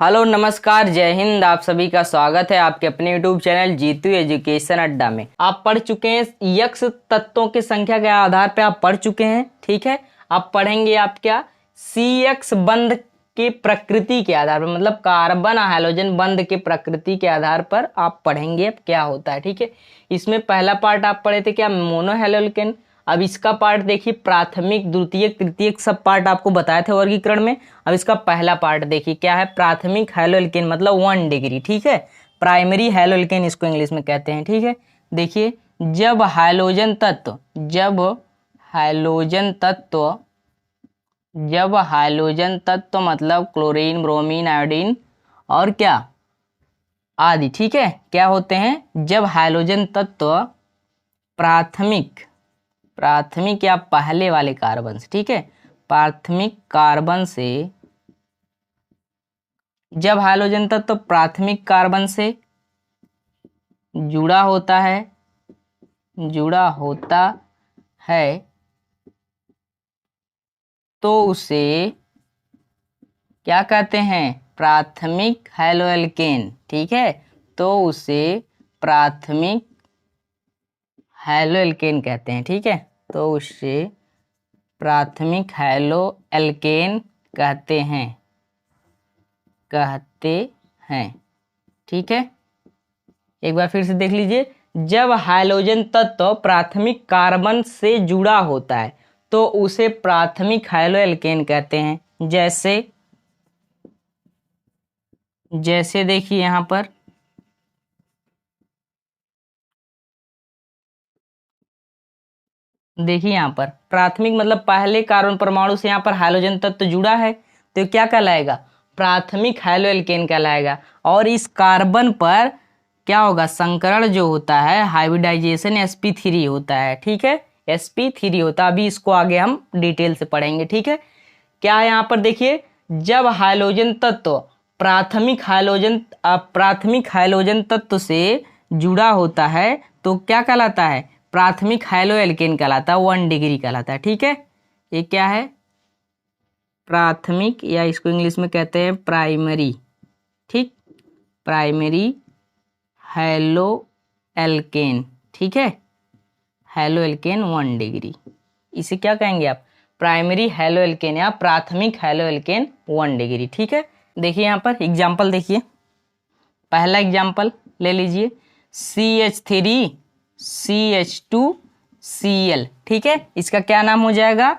Hello नमस्कार जय हिंद। आप सभी का स्वागत है आपके अपने यूट्यूब चैनल जीतू एजुकेशन अड्डा में। आप पढ़ चुके हैं यक्स तत्वों की संख्या के आधार पर आप पढ़ चुके हैं, ठीक है। आप पढ़ेंगे आप क्या सी एक्स बंध की प्रकृति के आधार पर, मतलब कार्बन हाइड्रोजन बंध की प्रकृति के आधार पर आप पढ़ेंगे अब क्या होता है, ठीक है। इसमें पहला पार्ट आप पढ़े थे क्या, मोनो हैलोजेन। अब इसका पार्ट देखिए, प्राथमिक द्वितीयक तृतीयक सब पार्ट आपको बताए थे वर्गीकरण में। अब इसका पहला पार्ट देखिए क्या है, प्राथमिक हैलोजेन मतलब 1 डिग्री, ठीक है। प्राइमरी हैलोजेन इसको इंग्लिश में कहते हैं, ठीक है। देखिए जब हाइड्रोजन तत्व मतलब क्लोरीन ब्रोमीन आयोडीन और क्या आदि, ठीक है, क्या होते हैं, जब हाइड्रोजन तत्व प्राथमिक या पहले वाले कार्बन से, ठीक है, प्राथमिक कार्बन से, जब हाइड्रोजन तत्व प्राथमिक कार्बन से जुड़ा होता है तो उसे क्या कहते हैं, प्राथमिक हैलोएल्केन, ठीक है। तो उसे प्राथमिक हैलोएल्केन कहते हैं, ठीक है। तो उसे प्राथमिक हैलोएल्केन कहते हैं, ठीक है। एक बार फिर से देख लीजिए, जब हाइड्रोजन तत्व प्राथमिक कार्बन से जुड़ा होता है तो उसे प्राथमिक हैलोएल्केन कहते हैं। जैसे देखिए यहां पर देखिए, यहाँ पर प्राथमिक मतलब पहले कार्बन परमाणु से यहाँ पर हाइड्रोजन तत्व जुड़ा है तो क्या कहलाएगा, प्राथमिक हैलोएल्केन कहलाएगा। और इस कार्बन पर क्या होगा, संकरण जो होता है, हाइब्रिडाइजेशन sp3 होता है, ठीक है, sp3 होता है। अभी इसको आगे हम डिटेल से पढ़ेंगे, ठीक है। क्या है यहाँ पर देखिए, जब हाइड्रोजन तत्व प्राथमिक हाइड्रोजन तत्व से जुड़ा होता है तो क्या कहलाता है, प्राथमिक हैलोएल्केन कहलाता है, 1 डिग्री कहलाता है, ठीक है। ये क्या है, प्राथमिक, या इसको इंग्लिश में कहते हैं प्राइमरी, ठीक, प्राइमरी हैलोएल्केन, ठीक है, हैलोएल्केन 1 डिग्री, इसे क्या कहेंगे आप, प्राइमरी हैलोएल्केन या प्राथमिक हैलोएल्केन 1 डिग्री, ठीक है। देखिए यहाँ पर एग्जाम्पल देखिए, पहला एग्जाम्पल ले लीजिए, CH3CH2Cl, ठीक है। इसका क्या नाम हो जाएगा,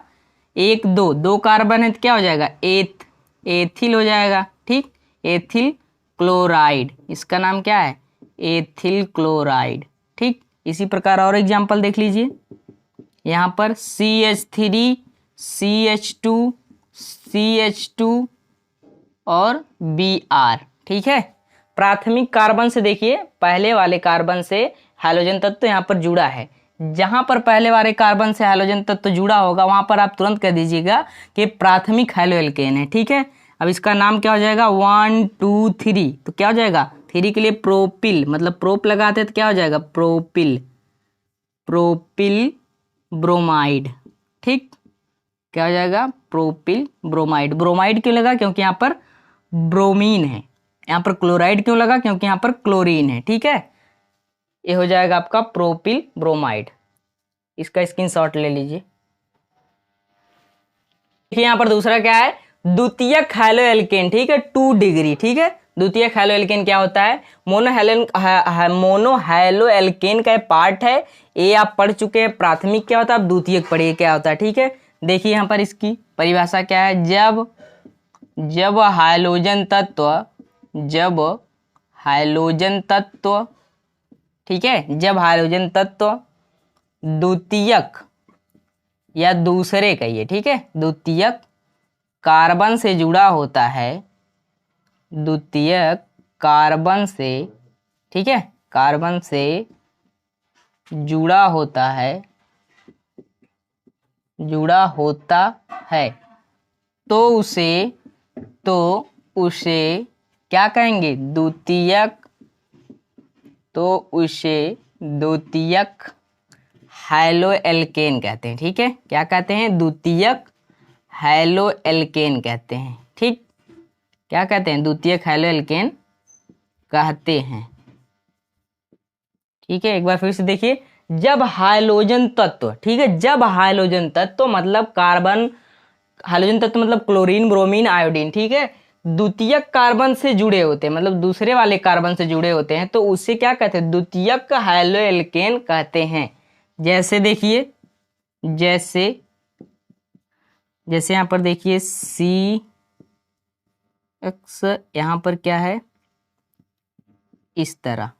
दो कार्बन है तो क्या हो जाएगा, एथिल हो जाएगा, ठीक, एथिल क्लोराइड, इसका नाम क्या है, एथिल क्लोराइड, ठीक। इसी प्रकार और एग्जाम्पल देख लीजिए, यहाँ पर CH3CH2 और Br, ठीक है। प्राथमिक कार्बन से देखिए, पहले वाले कार्बन से हाइड्रोजन तत्व यहाँ पर जुड़ा है। जहां पर पहले वाले कार्बन से हाइड्रोजन तत्व जुड़ा होगा वहां पर आप तुरंत कह दीजिएगा कि प्राथमिक हैलोएल्केन है, ठीक है। अब इसका नाम क्या हो जाएगा, 1 2 3, तो क्या हो जाएगा, 3 के लिए प्रोपिल, मतलब प्रोप लगाते हैं तो क्या हो जाएगा, प्रोपिल ब्रोमाइड, ठीक, क्या हो जाएगा, प्रोपिल ब्रोमाइड। ब्रोमाइड क्यों लगा, क्योंकि यहाँ पर ब्रोमीन है। यहाँ पर क्लोराइड क्यों लगा, क्योंकि यहाँ पर क्लोरीन है, ठीक है। ये हो जाएगा आपका प्रोपिल ब्रोमाइड। इसका स्क्रीनशॉट ले लीजिए। देखिए यहाँ पर दूसरा क्या है, द्वितीयक हैलोएल्केन, ठीक है, 2 डिग्री, ठीक है। द्वितीयक हैलोएल्केन क्या होता है, मोनो हैलोएल्केन का पार्ट है। ये आप पढ़ चुके हैं, प्राथमिक क्या होता है, अब द्वितीयक पढ़िए क्या होता है, ठीक है। देखिए यहाँ पर इसकी परिभाषा क्या है, जब हाइड्रोजन तत्व, ठीक है, जब हाइड्रोजन तत्व द्वितीयक या दूसरे कहिए, ठीक है, द्वितीयक कार्बन से जुड़ा होता है, द्वितीयक कार्बन से, ठीक है, कार्बन से जुड़ा होता है तो उसे क्या कहेंगे, द्वितीयक हैलोएल्केन कहते हैं, ठीक है। क्या कहते हैं, द्वितीयक हैलोएल्केन कहते हैं, ठीक। क्या कहते हैं, द्वितीयक हैलो एल्केन कहते हैं। ठीक है, एक बार फिर से देखिए, जब हाइलोजन तत्व, ठीक है, जब हाइलोजन तत्व मतलब कार्बन, हाइलोजन तत्व मतलब क्लोरीन, ब्रोमीन, आयोडीन, ठीक है, द्वितीयक कार्बन से जुड़े होते हैं, मतलब दूसरे वाले कार्बन से जुड़े होते हैं, तो उससे क्या कहते हैं, द्वितीयक हैलो एल्केन कहते हैं। जैसे देखिए, जैसे यहाँ पर देखिए सी एक्स, यहाँ पर क्या है, इस तरह,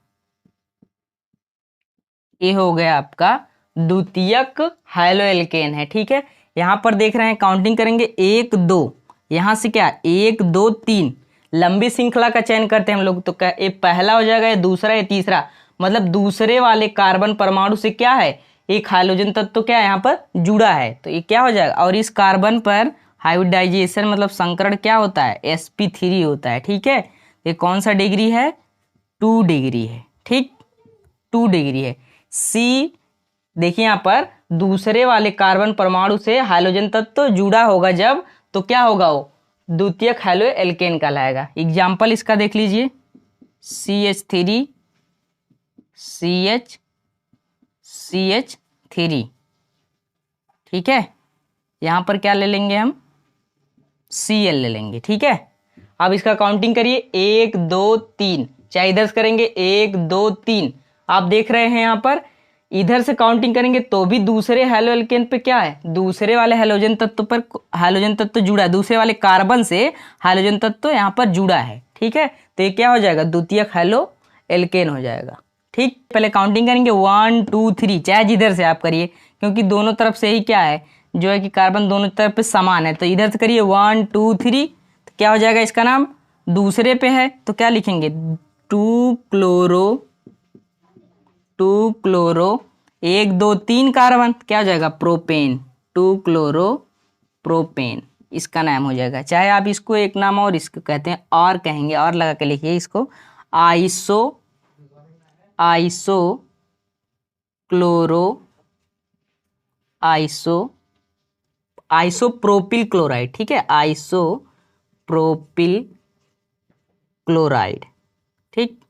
ये हो गया आपका द्वितीयक हैलो एल्केन है। ठीक है, यहाँ पर देख रहे हैं, काउंटिंग करेंगे 1 2, यहाँ से क्या 1 2 3, लंबी श्रृंखला का चयन करते हैं हम लोग, तो क्या ये पहला हो जाएगा, ये दूसरा, ये तीसरा, मतलब दूसरे वाले कार्बन परमाणु से क्या है, एक हाइड्रोजन तत्व तो क्या है यहाँ पर जुड़ा है, तो ये क्या हो जाएगा, और इस कार्बन पर हाइब्रिडाइजेशन मतलब संकरण क्या होता है, sp3 होता है। ठीक है, ये कौन सा डिग्री है, 2 डिग्री है। ठीक, 2 डिग्री है। सी देखिए यहाँ पर दूसरे वाले कार्बन परमाणु से हाइड्रोजन तत्व जुड़ा होगा जब, तो क्या होगा, वो द्वितीयक हैलो एल्केन कहलाएगा। एग्जाम्पल इसका देख लीजिए, CH3 CH3। ठीक है, यहाँ पर क्या ले लेंगे हम, Cl ले लेंगे। ठीक है, अब इसका काउंटिंग करिए, 1 2 3, चाहे इधर से करेंगे 1 2 3, आप देख रहे हैं यहाँ पर इधर से काउंटिंग करेंगे तो भी दूसरे हैलो एल्केन पे क्या है, दूसरे वाले हैलोजन तत्व पर हाइड्रोजन तत्व जुड़ा है, दूसरे वाले कार्बन से हाइड्रोजन तत्व यहाँ पर जुड़ा है। ठीक है, तो ये क्या हो जाएगा, द्वितीयक हैलो एल्केन हो जाएगा। ठीक, पहले काउंटिंग करेंगे 1 2 3, चाहे जिधर से आप करिए, क्योंकि दोनों तरफ से ही क्या है, जो है कि कार्बन दोनों तरफ पे समान है, तो इधर से करिए 1 2 3, तो क्या हो जाएगा, इसका नाम दूसरे पे है तो क्या लिखेंगे, 2 क्लोरो 1 2 3 कार्बन, क्या हो जाएगा, प्रोपेन, 2 क्लोरो प्रोपेन, इसका नाम हो जाएगा। चाहे आप इसको एक नाम और इसको कहते हैं, और कहेंगे, और लगा के लिखिए इसको, आइसोप्रोपिल क्लोराइड। ठीक है, आइसोप्रोपिल क्लोराइड। ठीक,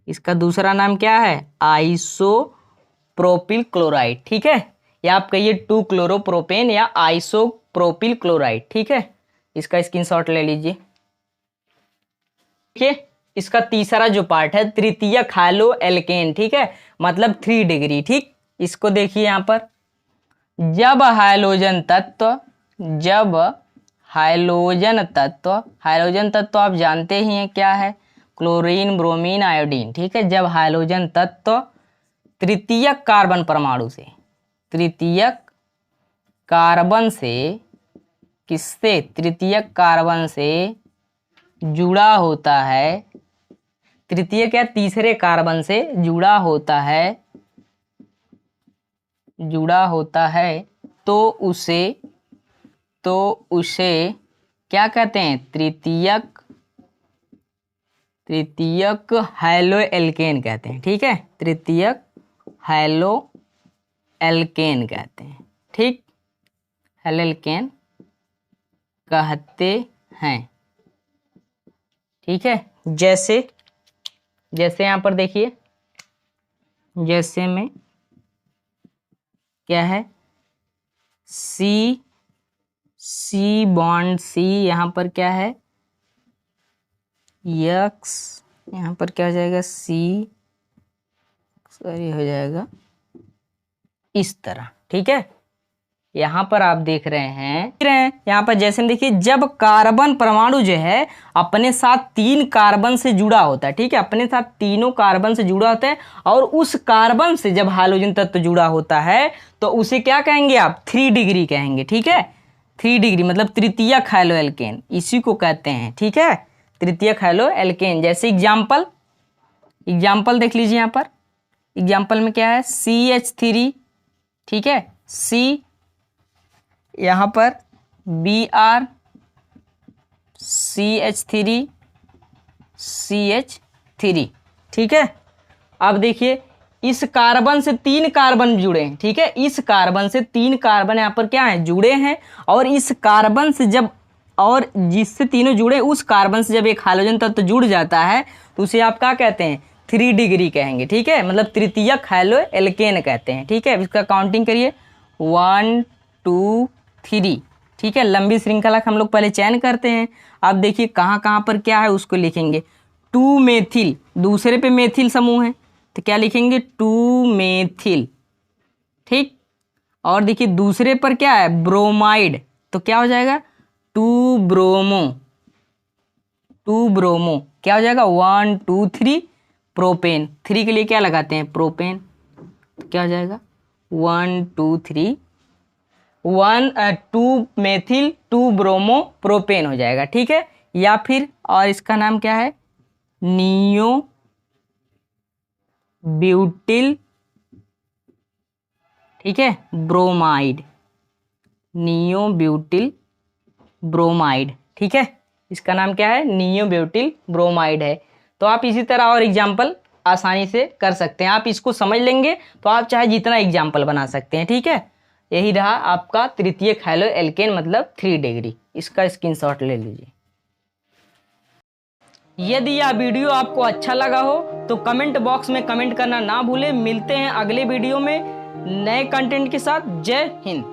इसका दूसरा नाम क्या है, आइसोप्रोपिल क्लोराइड। ठीक है, या आप कहिए 2 क्लोरोप्रोपेन या आइसोप्रोपिल क्लोराइड। ठीक है, इसका स्क्रीनशॉट ले लीजिए। देखिए, इसका तीसरा जो पार्ट है तृतीयक हैलो एल्केन। ठीक है, मतलब 3 डिग्री। ठीक, इसको देखिए यहाँ पर, जब हाइड्रोजन तत्व आप जानते ही हैं क्या है, क्लोरीन, ब्रोमीन, आयोडीन। ठीक है, जब हाइड्रोजन तत्व तृतीयक कार्बन परमाणु से, तृतीयक कार्बन से जुड़ा होता है, तृतीयक या तीसरे कार्बन से जुड़ा होता है, तो उसे क्या कहते हैं, तृतीयक हैलो एल्केन कहते हैं। ठीक है, तृतीयक हैलो एल्केन कहते हैं। ठीक, हैलो एल्केन कहते हैं। ठीक है, जैसे यहाँ पर देखिए, जैसे में क्या है, सी बॉन्ड सी, यहाँ पर क्या है, यक्स, यहाँ पर क्या हो जाएगा, सी, सॉरी हो जाएगा इस तरह। ठीक है, यहाँ पर आप देख रहे हैं यहाँ पर जैसे देखिए, जब कार्बन परमाणु जो है अपने साथ 3 कार्बन से जुड़ा होता है। ठीक है, अपने साथ तीनों कार्बन से जुड़ा होता है, और उस कार्बन से जब हाइड्रोजन तत्व जुड़ा होता है तो उसे क्या कहेंगे आप, 3 डिग्री कहेंगे। ठीक है, 3 डिग्री मतलब तृतीयक हैलो एल्केन, इसी को कहते हैं। ठीक है, तृतीयक हैलो एल्केन। जैसे एग्जाम्पल देख लीजिए, यहाँ पर एग्जाम्पल में क्या है, CH3। ठीक है, C, यहाँ पर Br CH3। ठीक है, अब देखिए इस कार्बन से 3 कार्बन जुड़े हैं। ठीक है, इस कार्बन से 3 कार्बन यहाँ पर क्या है, जुड़े हैं, और इस कार्बन से जब और जिससे तीनों जुड़े उस कार्बन से जब एक हाइड्रोजन तत्व जुड़ जाता है तो उसे आप क्या कहते हैं, 3 डिग्री कहेंगे। ठीक है, मतलब तृतीयक हैलो एल्केन कहते हैं। ठीक है, इसका काउंटिंग करिए 1 2 3। ठीक है, लंबी श्रृंखला का हम लोग पहले चयन करते हैं। अब देखिए कहाँ कहाँ पर क्या है उसको लिखेंगे। 2 मेथिल, दूसरे पे मेथिल समूह है तो क्या लिखेंगे 2 मेथिल। ठीक, और देखिए दूसरे पर क्या है ब्रोमाइड तो क्या हो जाएगा 2 ब्रोमो। 2 ब्रोमो क्या हो जाएगा 1 2 3 प्रोपेन। 3 के लिए क्या लगाते हैं प्रोपेन तो क्या हो जाएगा 1 2 3 1 2 मेथिल 2 ब्रोमो प्रोपेन हो जाएगा। ठीक है, या फिर और इसका नाम क्या है नियो ब्यूटिल। ठीक है, ब्रोमाइड, नियो ब्यूटिल ब्रोमाइड। ठीक है, इसका नाम क्या है नियो ब्यूटिल ब्रोमाइड है। तो आप इसी तरह और एग्जाम्पल आसानी से कर सकते हैं। आप इसको समझ लेंगे तो आप चाहे जितना एग्जाम्पल बना सकते हैं। ठीक है, यही रहा आपका तृतीयक हैलो एल्केन मतलब 3 डिग्री। इसका स्क्रीनशॉट ले लीजिए। यदि यह वीडियो आपको अच्छा लगा हो तो कमेंट बॉक्स में कमेंट करना ना भूलें। मिलते हैं अगले वीडियो में नए कंटेंट के साथ। जय हिंद।